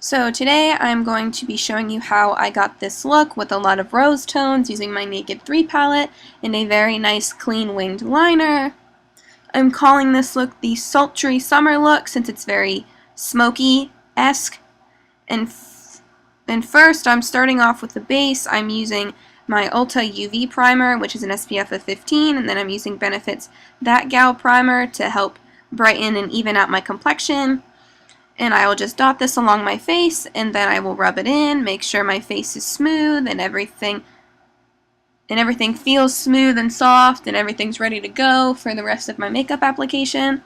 So today I'm going to be showing you how I got this look with a lot of rose tones using my Naked 3 palette and a very nice clean winged liner. I'm calling this look the Sultry summer look since it's very smoky-esque. And first I'm starting off with the base. I'm using my Ulta UV Primer, which is an SPF of 15, and then I'm using Benefit's That Gal Primer to help brighten and even out my complexion. And I will just dot this along my face, and then I will rub it in, make sure my face is smooth and everything feels smooth and soft and everything's ready to go for the rest of my makeup application.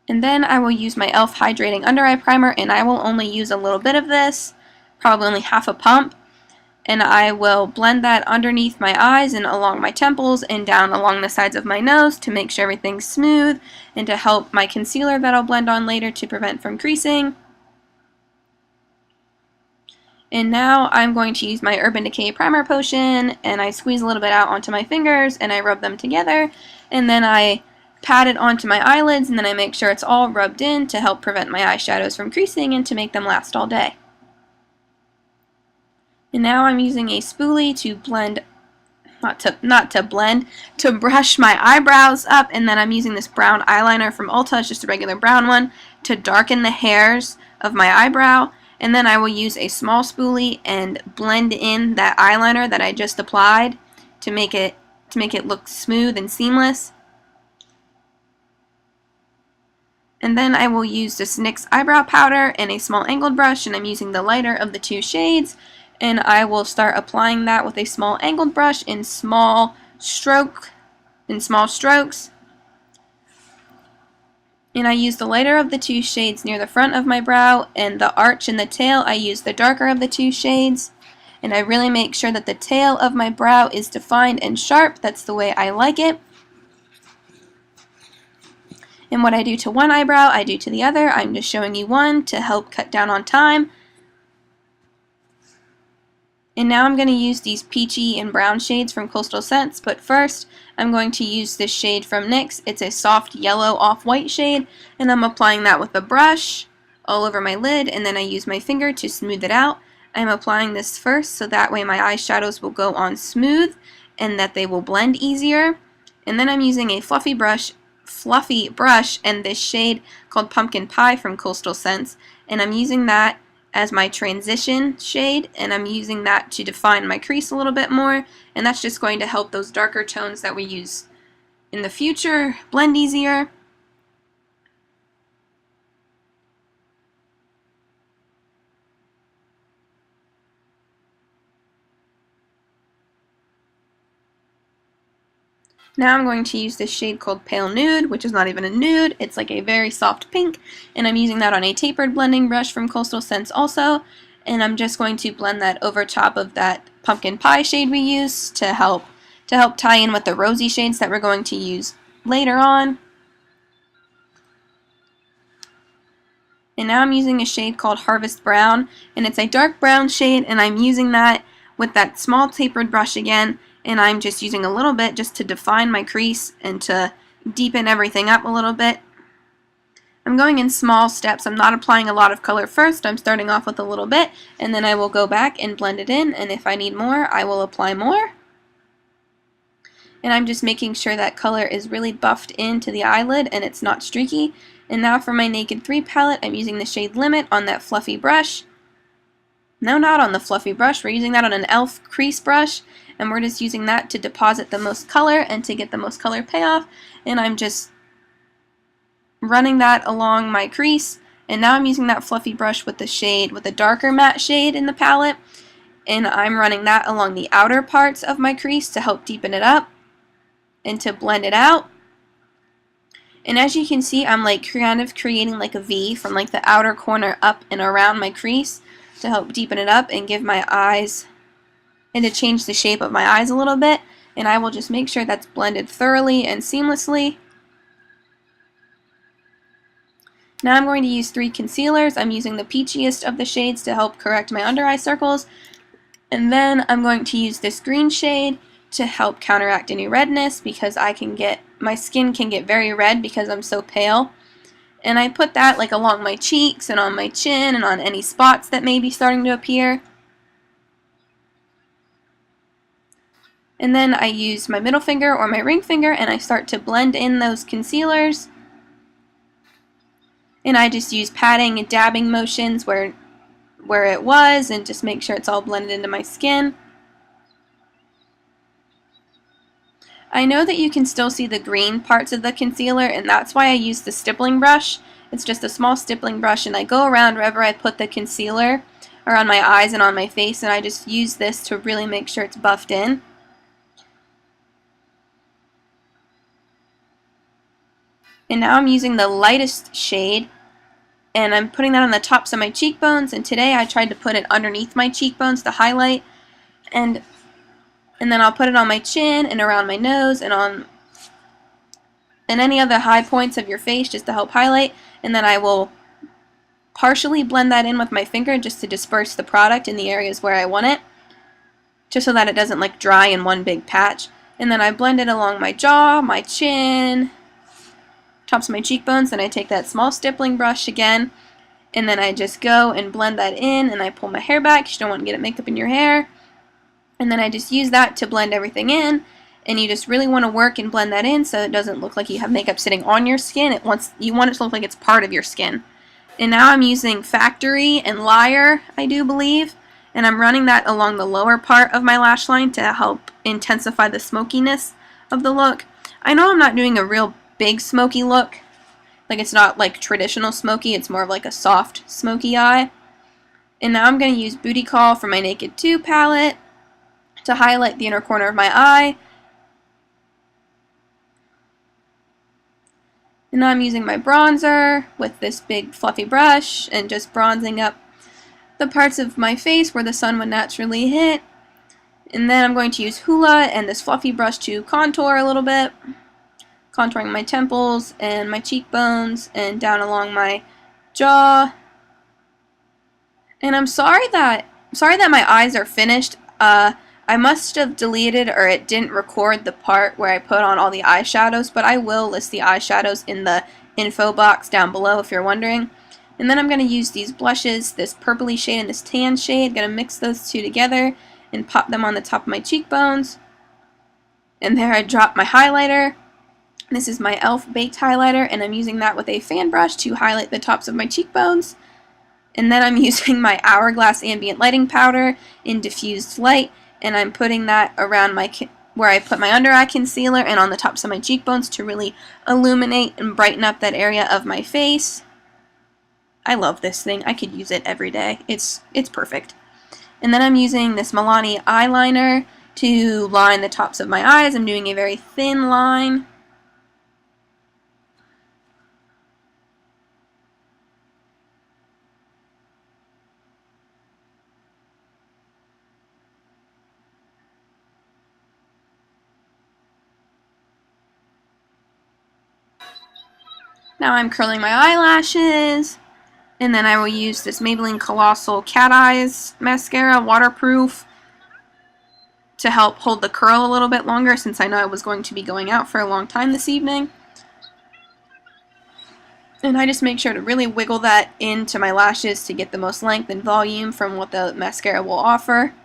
And then I will use my e.l.f. Hydrating Under Eye Primer, and I will only use a little bit of this, probably only half a pump. And I will blend that underneath my eyes and along my temples and down along the sides of my nose to make sure everything's smooth and to help my concealer that I'll blend on later to prevent from creasing. And now I'm going to use my Urban Decay Primer Potion, and I squeeze a little bit out onto my fingers and I rub them together, and then I pat it onto my eyelids, and then I make sure it's all rubbed in to help prevent my eyeshadows from creasing and to make them last all day. And now I'm using a spoolie to blend, to brush my eyebrows up, and then I'm using this brown eyeliner from Ulta, it's just a regular brown one, to darken the hairs of my eyebrow. And then I will use a small spoolie and blend in that eyeliner that I just applied to make it look smooth and seamless. And then I will use this NYX eyebrow powder and a small angled brush, and I'm using the lighter of the two shades. And I will start applying that with a small angled brush in small strokes. And I use the lighter of the two shades near the front of my brow, and the arch and the tail I use the darker of the two shades. And I really make sure that the tail of my brow is defined and sharp. That's the way I like it. And what I do to one eyebrow, I do to the other. I'm just showing you one to help cut down on time. And now I'm going to use these peachy and brown shades from Coastal Scents, but first I'm going to use this shade from NYX. It's a soft yellow off-white shade, and I'm applying that with a brush all over my lid, and then I use my finger to smooth it out. I'm applying this first so that way my eyeshadows will go on smooth and that they will blend easier. And then I'm using a fluffy brush and this shade called Pumpkin Pie from Coastal Scents, and I'm using that as my transition shade, and I'm using that to define my crease a little bit more, and that's just going to help those darker tones that we use in the future blend easier. Now I'm going to use this shade called Pale Nude, which is not even a nude, it's like a very soft pink, and I'm using that on a tapered blending brush from Coastal Scents also, and I'm just going to blend that over top of that Pumpkin Pie shade we used to help tie in with the rosy shades that we're going to use later on. And now I'm using a shade called Harvest Brown, and it's a dark brown shade, and I'm using that with that small tapered brush again, and I'm just using a little bit just to define my crease and to deepen everything up a little bit. I'm going in small steps. I'm not applying a lot of color first. I'm starting off with a little bit, and then I will go back and blend it in, and if I need more, I will apply more. And I'm just making sure that color is really buffed into the eyelid and it's not streaky. And now for my Naked 3 palette, I'm using the shade Limit on that fluffy brush. No, not on the fluffy brush. We're using that on an e.l.f. crease brush, and we're just using that to deposit the most color and to get the most color payoff. And I'm just running that along my crease, and now I'm using that fluffy brush with the darker matte shade in the palette, and I'm running that along the outer parts of my crease to help deepen it up and to blend it out. And as you can see, I'm like kind of creating like a V from like the outer corner up and around my crease to help deepen it up and give my eyes, and to change the shape of my eyes a little bit. And I will just make sure that's blended thoroughly and seamlessly. Now I'm going to use 3 concealers. I'm using the peachiest of the shades to help correct my under eye circles. And then I'm going to use this green shade to help counteract any redness, because my skin can get very red because I'm so pale. And I put that like along my cheeks and on my chin and on any spots that may be starting to appear. And then I use my middle finger or my ring finger and I start to blend in those concealers. And I just use patting and dabbing motions where it was and just make sure it's all blended into my skin. I know that you can still see the green parts of the concealer, and that's why I use the stippling brush. It's just a small stippling brush, and I go around wherever I put the concealer around my eyes and on my face, and I just use this to really make sure it's buffed in. And now I'm using the lightest shade, and I'm putting that on the tops of my cheekbones, and today I tried to put it underneath my cheekbones to highlight, and then I'll put it on my chin and around my nose and any other high points of your face just to help highlight, and then I will partially blend that in with my finger just to disperse the product in the areas where I want it, just so that it doesn't like dry in one big patch. And then I blend it along my jaw, my chin, tops of my cheekbones, and I take that small stippling brush again, and then I just go and blend that in, and I pull my hair back because you don't want to get makeup in your hair, and then I just use that to blend everything in. And you just really want to work and blend that in so it doesn't look like you have makeup sitting on your skin. You want it to look like it's part of your skin. And now I'm using Factory and Liar, I do believe, and I'm running that along the lower part of my lash line to help intensify the smokiness of the look. I know I'm not doing a real big smoky look, like it's not like traditional smoky, it's more of like a soft smoky eye. And now I'm going to use Bootycall from my Naked 2 palette to highlight the inner corner of my eye. And now I'm using my bronzer with this big fluffy brush and just bronzing up the parts of my face where the sun would naturally hit. And then I'm going to use Hoola and this fluffy brush to contour a little bit, contouring my temples and my cheekbones and down along my jaw. And I'm sorry that my eyes are finished. I must have deleted or it didn't record the part where I put on all the eyeshadows, but I will list the eyeshadows in the info box down below if you're wondering. And then I'm going to use these blushes, this purpley shade and this tan shade. Going to mix those two together and pop them on the top of my cheekbones. And there I drop my highlighter. This is my e.l.f. baked highlighter, and I'm using that with a fan brush to highlight the tops of my cheekbones. And then I'm using my Hourglass Ambient Lighting Powder in Diffused Light, and I'm putting that around where I put my under eye concealer and on the tops of my cheekbones to really illuminate and brighten up that area of my face. I love this thing. I could use it every day. It's perfect. And then I'm using this Milani eyeliner to line the tops of my eyes. I'm doing a very thin line. Now I'm curling my eyelashes, and then I will use this Maybelline Colossal Cat Eyes mascara, waterproof, to help hold the curl a little bit longer since I know I was going to be going out for a long time this evening. And I just make sure to really wiggle that into my lashes to get the most length and volume from what the mascara will offer.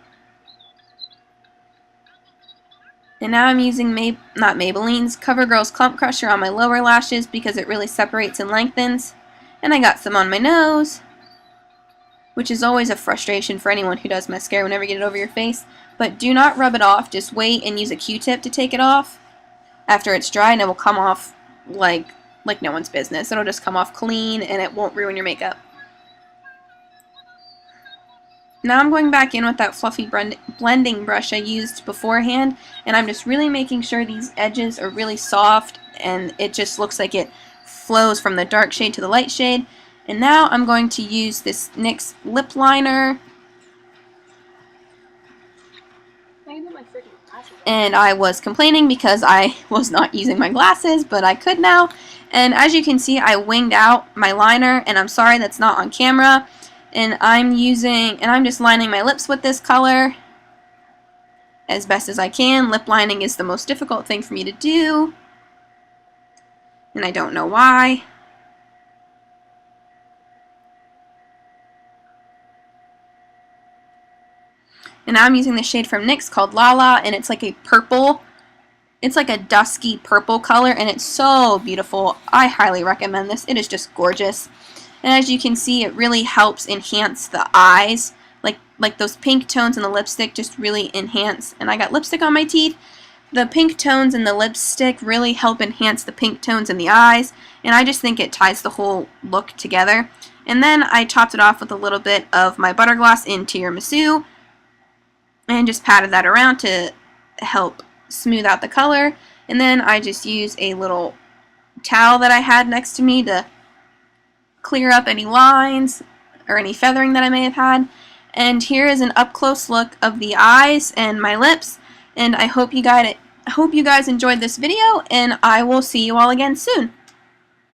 And now I'm using not Maybelline's CoverGirl's Clump Crusher on my lower lashes because it really separates and lengthens. And I got some on my nose, which is always a frustration for anyone who does mascara whenever you get it over your face. But do not rub it off, just wait and use a Q-tip to take it off after it's dry, and it will come off like no one's business. It'll just come off clean and it won't ruin your makeup. Now I'm going back in with that fluffy blending brush I used beforehand, and I'm just really making sure these edges are really soft and it just looks like it flows from the dark shade to the light shade. And now I'm going to use this NYX lip liner. And I was complaining because I was not using my glasses, but I could now. And as you can see, I winged out my liner, and I'm sorry that's not on camera. And I'm just lining my lips with this color as best as I can. Lip lining is the most difficult thing for me to do, and I don't know why. And now I'm using the shade from NYX called Lala, and it's like a purple. It's like a dusky purple color, and it's so beautiful. I highly recommend this. It is just gorgeous. And as you can see, it really helps enhance the eyes. Like those pink tones in the lipstick just really enhance. And I got lipstick on my teeth. The pink tones in the lipstick really help enhance the pink tones in the eyes. And I just think it ties the whole look together. And then I topped it off with a little bit of my butter gloss in Tiramisu. And just patted that around to help smooth out the color. And then I just used a little towel that I had next to me to clear up any lines or any feathering that I may have had. And here is an up-close look of the eyes and my lips. And I hope you guys enjoyed this video, and I will see you all again soon.